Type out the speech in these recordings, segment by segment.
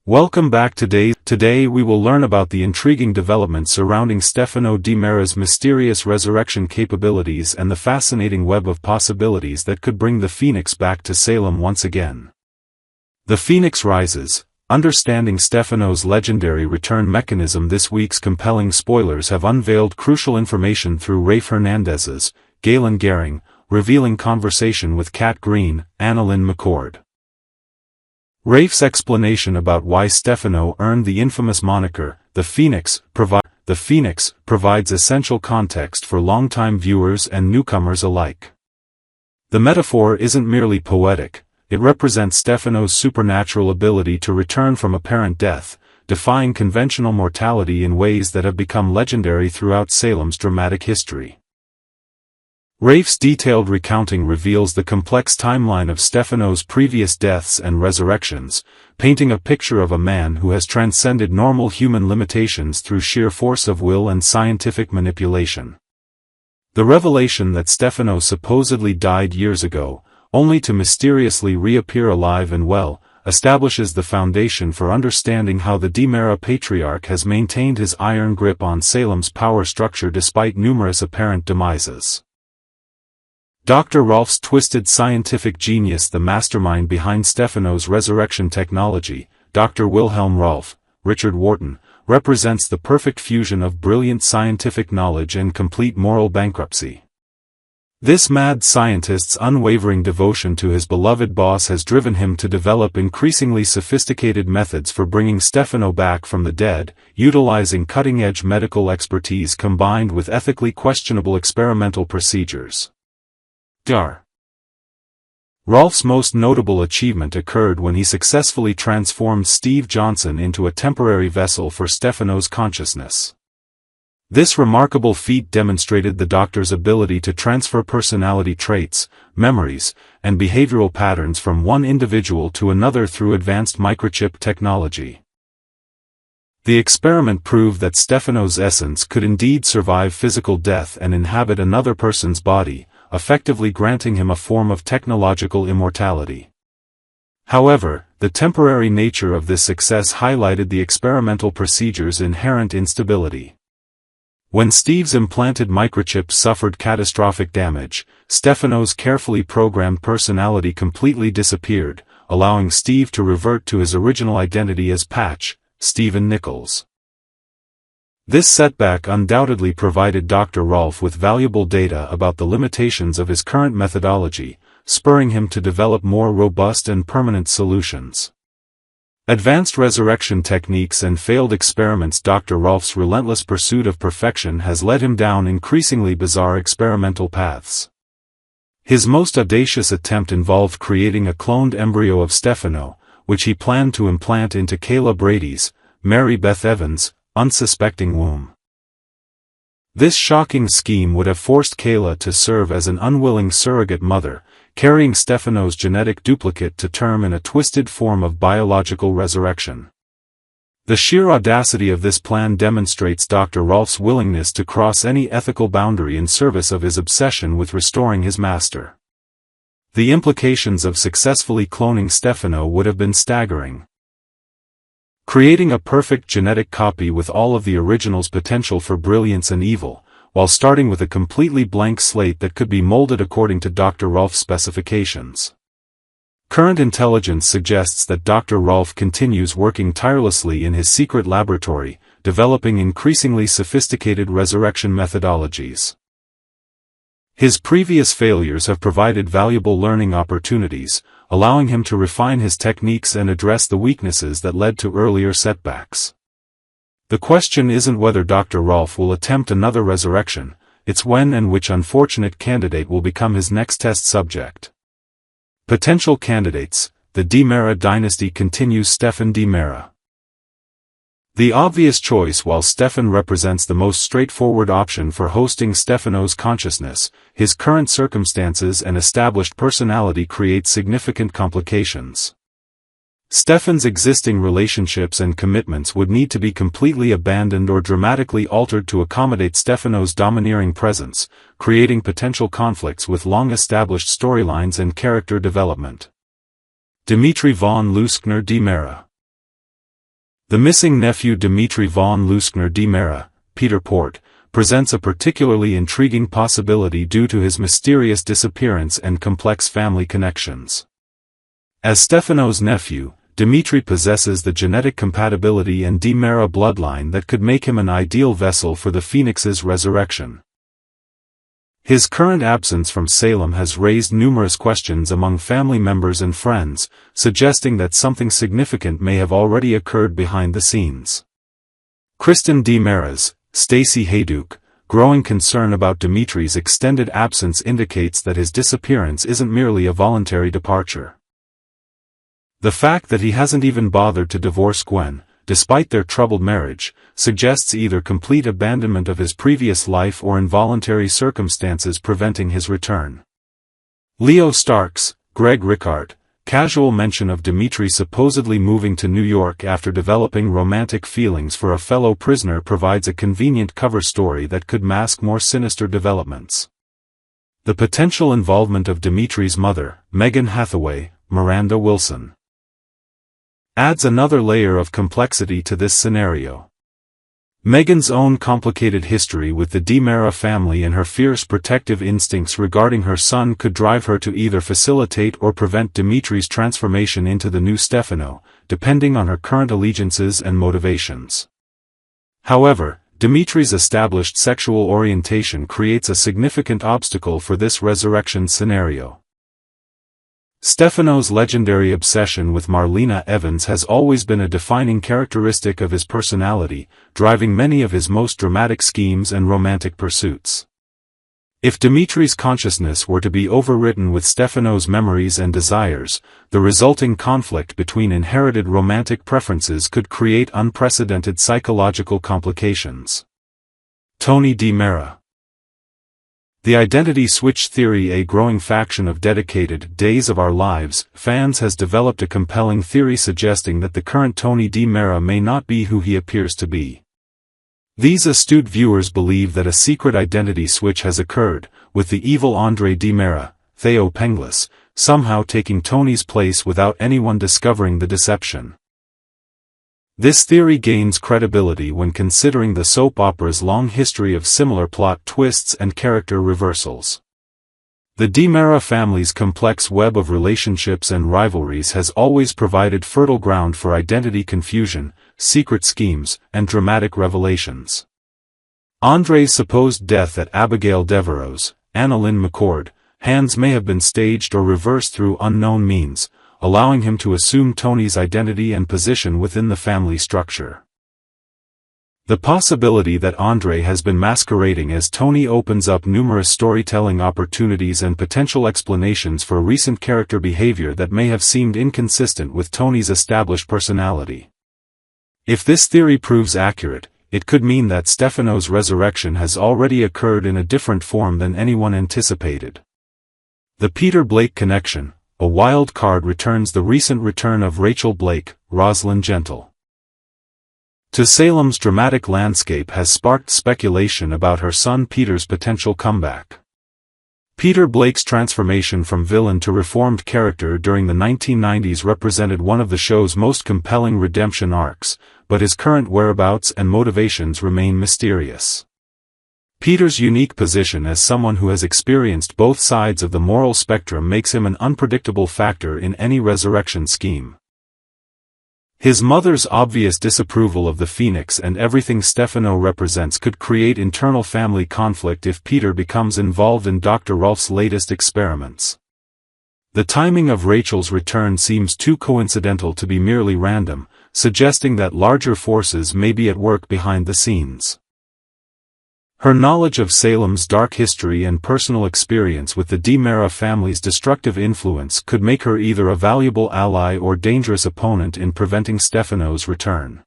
Welcome back. Today we will learn about the intriguing developments surrounding Stefano Di Mera's mysterious resurrection capabilities and the fascinating web of possibilities that could bring the Phoenix back to Salem once again. The Phoenix rises. Understanding Stefano's legendary return mechanism. This week's compelling spoilers have unveiled crucial information through Rafe Hernandez's, Galen Gehring, revealing conversation with Kat Green, Annalyn McCord. Rafe's explanation about why Stefano earned the infamous moniker, The Phoenix, provides essential context for longtime viewers and newcomers alike. The metaphor isn't merely poetic, it represents Stefano's supernatural ability to return from apparent death, defying conventional mortality in ways that have become legendary throughout Salem's dramatic history. Rafe's detailed recounting reveals the complex timeline of Stefano's previous deaths and resurrections, painting a picture of a man who has transcended normal human limitations through sheer force of will and scientific manipulation. The revelation that Stefano supposedly died years ago, only to mysteriously reappear alive and well, establishes the foundation for understanding how the Di Mera patriarch has maintained his iron grip on Salem's power structure despite numerous apparent demises. Dr. Rolf's twisted scientific genius. The mastermind behind Stefano's resurrection technology, Dr. Wilhelm Rolf, Richard Wharton, represents the perfect fusion of brilliant scientific knowledge and complete moral bankruptcy. This mad scientist's unwavering devotion to his beloved boss has driven him to develop increasingly sophisticated methods for bringing Stefano back from the dead, utilizing cutting-edge medical expertise combined with ethically questionable experimental procedures. Rolf's most notable achievement occurred when he successfully transformed Steve Johnson into a temporary vessel for Stefano's consciousness. This remarkable feat demonstrated the doctor's ability to transfer personality traits, memories, and behavioral patterns from one individual to another through advanced microchip technology. The experiment proved that Stefano's essence could indeed survive physical death and inhabit another person's body, effectively granting him a form of technological immortality. However, the temporary nature of this success highlighted the experimental procedure's inherent instability. When Steve's implanted microchip suffered catastrophic damage, Stefano's carefully programmed personality completely disappeared, allowing Steve to revert to his original identity as Patch, Stephen Nichols. This setback undoubtedly provided Dr. Rolf with valuable data about the limitations of his current methodology, spurring him to develop more robust and permanent solutions. Advanced resurrection techniques and failed experiments. Dr. Rolf's relentless pursuit of perfection has led him down increasingly bizarre experimental paths. His most audacious attempt involved creating a cloned embryo of Stefano, which he planned to implant into Kayla Brady's, Mary Beth Evans', unsuspecting womb. This shocking scheme would have forced Kayla to serve as an unwilling surrogate mother, carrying Stefano's genetic duplicate to term in a twisted form of biological resurrection. The sheer audacity of this plan demonstrates Dr. Rolf's willingness to cross any ethical boundary in service of his obsession with restoring his master. The implications of successfully cloning Stefano would have been staggering. Creating a perfect genetic copy with all of the original's potential for brilliance and evil, while starting with a completely blank slate that could be molded according to Dr. Rolf's specifications. Current intelligence suggests that Dr. Rolf continues working tirelessly in his secret laboratory, developing increasingly sophisticated resurrection methodologies. His previous failures have provided valuable learning opportunities, allowing him to refine his techniques and address the weaknesses that led to earlier setbacks. The question isn't whether Dr. Rolf will attempt another resurrection, it's when and which unfortunate candidate will become his next test subject. Potential candidates. The Di Mera dynasty continues. Stefan Di Mera. The obvious choice. While Stefan represents the most straightforward option for hosting Stefano's consciousness, his current circumstances and established personality create significant complications. Stefan's existing relationships and commitments would need to be completely abandoned or dramatically altered to accommodate Stefano's domineering presence, creating potential conflicts with long-established storylines and character development. Dimmitri von Leuschner Di Mera. The missing nephew Dimmitri von Leuschner de Mera, Peter Port, presents a particularly intriguing possibility due to his mysterious disappearance and complex family connections. As Stefano's nephew, Dimmitri possesses the genetic compatibility and de Mera bloodline that could make him an ideal vessel for the Phoenix's resurrection. His current absence from Salem has raised numerous questions among family members and friends, suggesting that something significant may have already occurred behind the scenes. Kristen de Mera's, Stacey Hayduke, growing concern about Dimmitri's extended absence indicates that his disappearance isn't merely a voluntary departure. The fact that he hasn't even bothered to divorce Gwen, despite their troubled marriage, suggests either complete abandonment of his previous life or involuntary circumstances preventing his return. Leo Starks, Greg Rickard, casual mention of Dimmitri supposedly moving to New York after developing romantic feelings for a fellow prisoner provides a convenient cover story that could mask more sinister developments. The potential involvement of Dimmitri's mother, Megan Hathaway, Miranda Wilson, adds another layer of complexity to this scenario. Megan's own complicated history with the de Mera family and her fierce protective instincts regarding her son could drive her to either facilitate or prevent Dimmitri's transformation into the new Stefano, depending on her current allegiances and motivations. However, Dimmitri's established sexual orientation creates a significant obstacle for this resurrection scenario. Stefano's legendary obsession with Marlena Evans has always been a defining characteristic of his personality, driving many of his most dramatic schemes and romantic pursuits. If Dimmitri's consciousness were to be overwritten with Stefano's memories and desires, the resulting conflict between inherited romantic preferences could create unprecedented psychological complications. Tony de Mera. The identity switch theory, a growing faction of dedicated Days of Our Lives fans, has developed a compelling theory suggesting that the current Tony de Mera may not be who he appears to be. These astute viewers believe that a secret identity switch has occurred, with the evil Andre de Mera, Theo Penglis, somehow taking Tony's place without anyone discovering the deception. This theory gains credibility when considering the soap opera's long history of similar plot twists and character reversals. The de Mera family's complex web of relationships and rivalries has always provided fertile ground for identity confusion, secret schemes, and dramatic revelations. Andre's supposed death at Abigail Devereaux's, Annalyn McCord, hands may have been staged or reversed through unknown means, allowing him to assume Tony's identity and position within the family structure. The possibility that Andre has been masquerading as Tony opens up numerous storytelling opportunities and potential explanations for recent character behavior that may have seemed inconsistent with Tony's established personality. If this theory proves accurate, it could mean that Stefano's resurrection has already occurred in a different form than anyone anticipated. The Peter Blake connection. A wild card returns the recent return of Rachel Blake, Rosalind Gentle, to Salem's dramatic landscape has sparked speculation about her son Peter's potential comeback. Peter Blake's transformation from villain to reformed character during the 1990s represented one of the show's most compelling redemption arcs, but his current whereabouts and motivations remain mysterious. Peter's unique position as someone who has experienced both sides of the moral spectrum makes him an unpredictable factor in any resurrection scheme. His mother's obvious disapproval of the Phoenix and everything Stefano represents could create internal family conflict if Peter becomes involved in Dr. Rolf's latest experiments. The timing of Rachel's return seems too coincidental to be merely random, suggesting that larger forces may be at work behind the scenes. Her knowledge of Salem's dark history and personal experience with the de Mera family's destructive influence could make her either a valuable ally or dangerous opponent in preventing Stefano's return.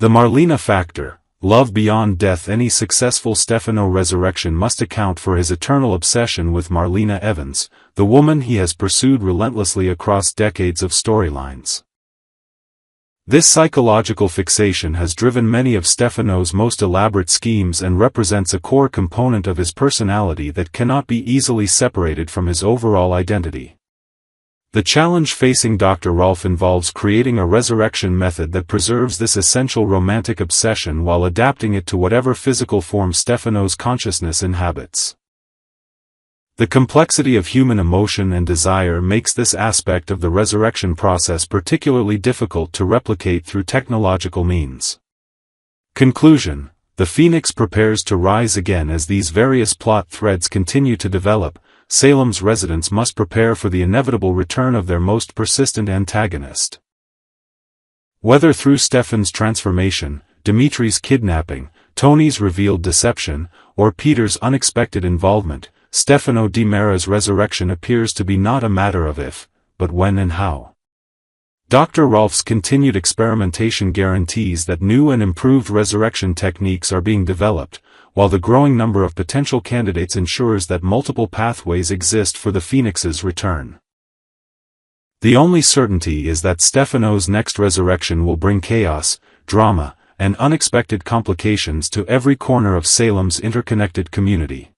The Marlena factor, love beyond death. Any successful Stefano resurrection must account for his eternal obsession with Marlena Evans, the woman he has pursued relentlessly across decades of storylines. This psychological fixation has driven many of Stefano's most elaborate schemes and represents a core component of his personality that cannot be easily separated from his overall identity. The challenge facing Dr. Rolf involves creating a resurrection method that preserves this essential romantic obsession while adapting it to whatever physical form Stefano's consciousness inhabits. The complexity of human emotion and desire makes this aspect of the resurrection process particularly difficult to replicate through technological means. Conclusion: the Phoenix prepares to rise again. As these various plot threads continue to develop, Salem's residents must prepare for the inevitable return of their most persistent antagonist. Whether through Stefan's transformation, Dimitri's kidnapping, Tony's revealed deception, or Peter's unexpected involvement, Stefano di Mera's resurrection appears to be not a matter of if, but when and how. Dr. Rolf's continued experimentation guarantees that new and improved resurrection techniques are being developed, while the growing number of potential candidates ensures that multiple pathways exist for the Phoenix's return. The only certainty is that Stefano's next resurrection will bring chaos, drama, and unexpected complications to every corner of Salem's interconnected community.